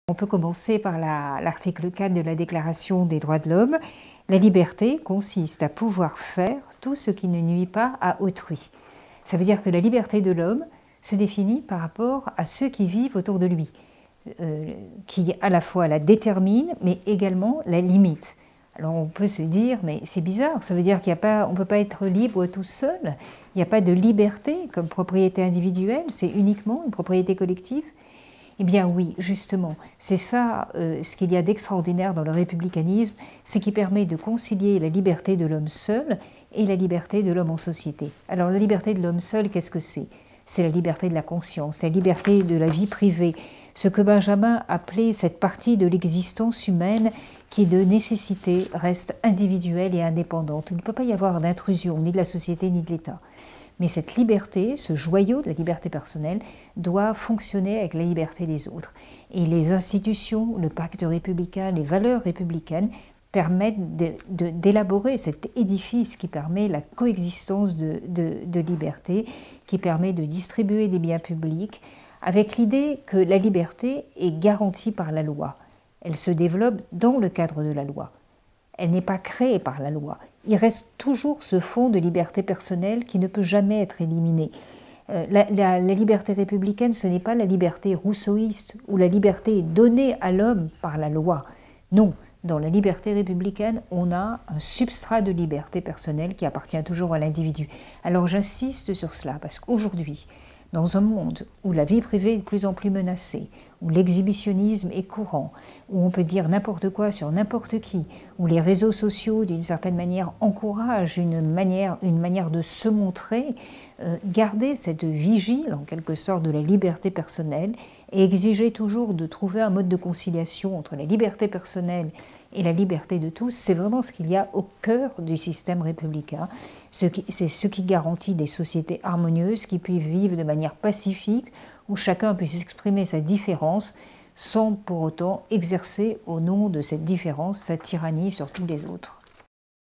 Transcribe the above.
On peut commencer par l'article 4 de la Déclaration des droits de l'homme. La liberté consiste à pouvoir faire tout ce qui ne nuit pas à autrui. Ça veut dire que la liberté de l'homme se définit par rapport à ceux qui vivent autour de lui, qui à la fois la déterminent, mais également la limitent. Alors on peut se dire, mais c'est bizarre, ça veut dire qu'on ne peut pas être libre tout seul, il n'y a pas de liberté comme propriété individuelle, c'est uniquement une propriété collective. Eh bien oui, justement, c'est ça ce qu'il y a d'extraordinaire dans le républicanisme, c'est qu'il permet de concilier la liberté de l'homme seul et la liberté de l'homme en société. Alors la liberté de l'homme seul, qu'est-ce que c'est? C'est la liberté de la conscience, la liberté de la vie privée, ce que Benjamin appelait cette partie de l'existence humaine qui de nécessité reste individuelle et indépendante. Il ne peut pas y avoir d'intrusion ni de la société ni de l'État. Mais cette liberté, ce joyau de la liberté personnelle, doit fonctionner avec la liberté des autres. Et les institutions, le pacte républicain, les valeurs républicaines permettent d'élaborer cet édifice qui permet la coexistence de liberté, qui permet de distribuer des biens publics, avec l'idée que la liberté est garantie par la loi. Elle se développe dans le cadre de la loi. Elle n'est pas créée par la loi. Il reste toujours ce fond de liberté personnelle qui ne peut jamais être éliminé. La liberté républicaine, ce n'est pas la liberté rousseauiste où la liberté est donnée à l'homme par la loi. Non, dans la liberté républicaine, on a un substrat de liberté personnelle qui appartient toujours à l'individu. Alors j'insiste sur cela parce qu'aujourd'hui, dans un monde où la vie privée est de plus en plus menacée, où l'exhibitionnisme est courant, où on peut dire n'importe quoi sur n'importe qui, où les réseaux sociaux, d'une certaine manière, encouragent une manière de se montrer, garder cette vigile, en quelque sorte, de la liberté personnelle et exiger toujours de trouver un mode de conciliation entre la liberté personnelle et la liberté de tous, c'est vraiment ce qu'il y a au cœur du système républicain. C'est ce qui garantit des sociétés harmonieuses qui puissent vivre de manière pacifique, où chacun puisse exprimer sa différence sans pour autant exercer au nom de cette différence sa tyrannie sur tous les autres.